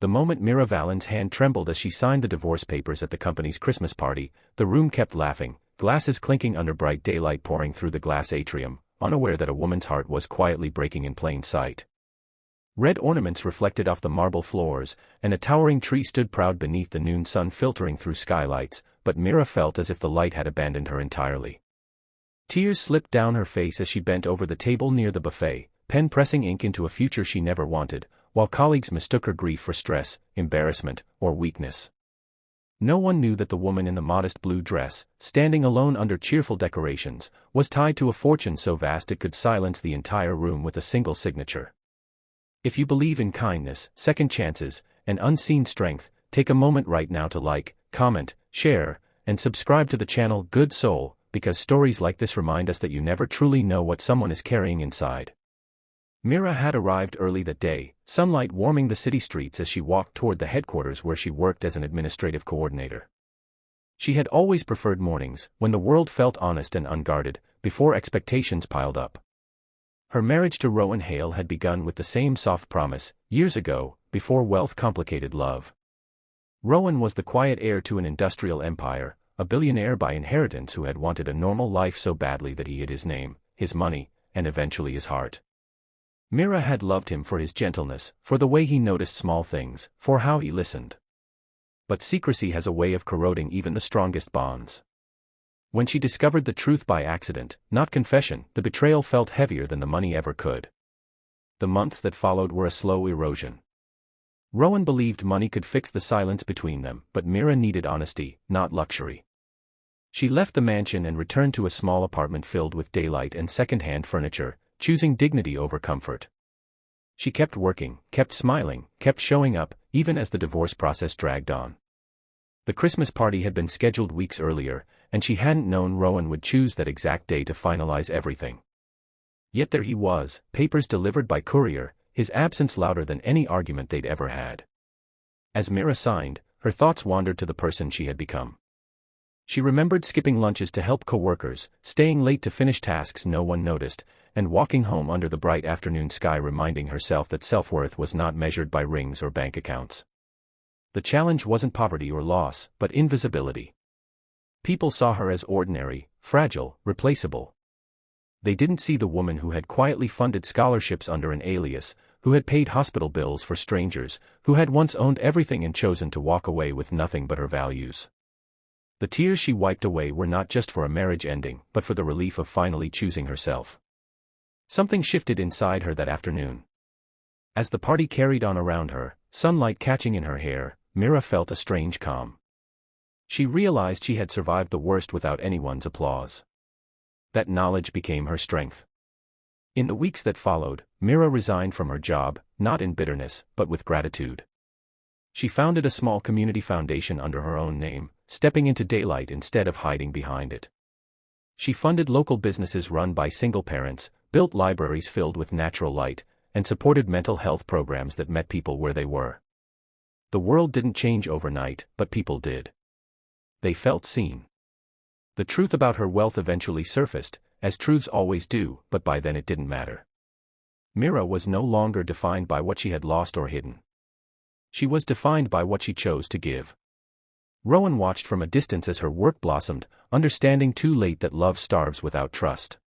The moment Mira Vallen's hand trembled as she signed the divorce papers at the company's Christmas party, the room kept laughing, glasses clinking under bright daylight pouring through the glass atrium, unaware that a woman's heart was quietly breaking in plain sight. Red ornaments reflected off the marble floors, and a towering tree stood proud beneath the noon sun filtering through skylights, but Mira felt as if the light had abandoned her entirely. Tears slipped down her face as she bent over the table near the buffet, pen pressing ink into a future she never wanted, while colleagues mistook her grief for stress, embarrassment, or weakness. No one knew that the woman in the modest blue dress, standing alone under cheerful decorations, was tied to a fortune so vast it could silence the entire room with a single signature. If you believe in kindness, second chances, and unseen strength, take a moment right now to like, comment, share, and subscribe to the channel Good Soul, because stories like this remind us that you never truly know what someone is carrying inside. Mira had arrived early that day, sunlight warming the city streets as she walked toward the headquarters where she worked as an administrative coordinator. She had always preferred mornings, when the world felt honest and unguarded, before expectations piled up. Her marriage to Rowan Hale had begun with the same soft promise, years ago, before wealth complicated love. Rowan was the quiet heir to an industrial empire, a billionaire by inheritance who had wanted a normal life so badly that he hid his name, his money, and eventually his heart. Mira had loved him for his gentleness, for the way he noticed small things, for how he listened. But secrecy has a way of corroding even the strongest bonds. When she discovered the truth by accident, not confession, the betrayal felt heavier than the money ever could. The months that followed were a slow erosion. Rowan believed money could fix the silence between them, but Mira needed honesty, not luxury. She left the mansion and returned to a small apartment filled with daylight and second-hand furniture, choosing dignity over comfort. She kept working, kept smiling, kept showing up, even as the divorce process dragged on. The Christmas party had been scheduled weeks earlier, and she hadn't known Rowan would choose that exact day to finalize everything. Yet there he was, papers delivered by courier, his absence louder than any argument they'd ever had. As Mira signed, her thoughts wandered to the person she had become. She remembered skipping lunches to help co-workers, staying late to finish tasks no one noticed, and walking home under the bright afternoon sky reminding herself that self-worth was not measured by rings or bank accounts. The challenge wasn't poverty or loss, but invisibility. People saw her as ordinary, fragile, replaceable. They didn't see the woman who had quietly funded scholarships under an alias, who had paid hospital bills for strangers, who had once owned everything and chosen to walk away with nothing but her values. The tears she wiped away were not just for a marriage ending, but for the relief of finally choosing herself. Something shifted inside her that afternoon. As the party carried on around her, sunlight catching in her hair, Mira felt a strange calm. She realized she had survived the worst without anyone's applause. That knowledge became her strength. In the weeks that followed, Mira resigned from her job, not in bitterness, but with gratitude. She founded a small community foundation under her own name, stepping into daylight instead of hiding behind it. She funded local businesses run by single parents, built libraries filled with natural light, and supported mental health programs that met people where they were. The world didn't change overnight, but people did. They felt seen. The truth about her wealth eventually surfaced, as truths always do, but by then it didn't matter. Mira was no longer defined by what she had lost or hidden. She was defined by what she chose to give. Rowan watched from a distance as her work blossomed, understanding too late that love starves without trust.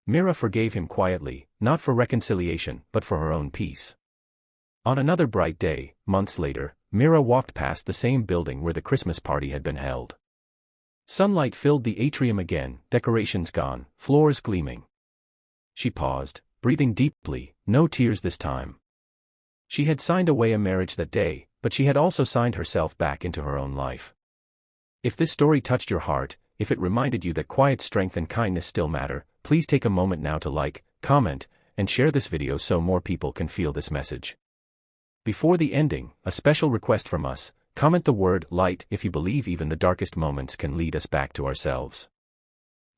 Mira forgave him quietly, not for reconciliation, but for her own peace. On another bright day, months later, Mira walked past the same building where the Christmas party had been held. Sunlight filled the atrium again, decorations gone, floors gleaming. She paused, breathing deeply, no tears this time. She had signed away a marriage that day, but she had also signed herself back into her own life. If this story touched your heart, if it reminded you that quiet strength and kindness still matter, please take a moment now to like, comment, and share this video so more people can feel this message. Before the ending, a special request from us: comment the word light if you believe even the darkest moments can lead us back to ourselves.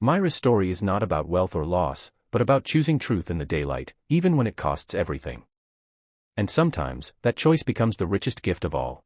Mira's story is not about wealth or loss, but about choosing truth in the daylight, even when it costs everything. And sometimes, that choice becomes the richest gift of all.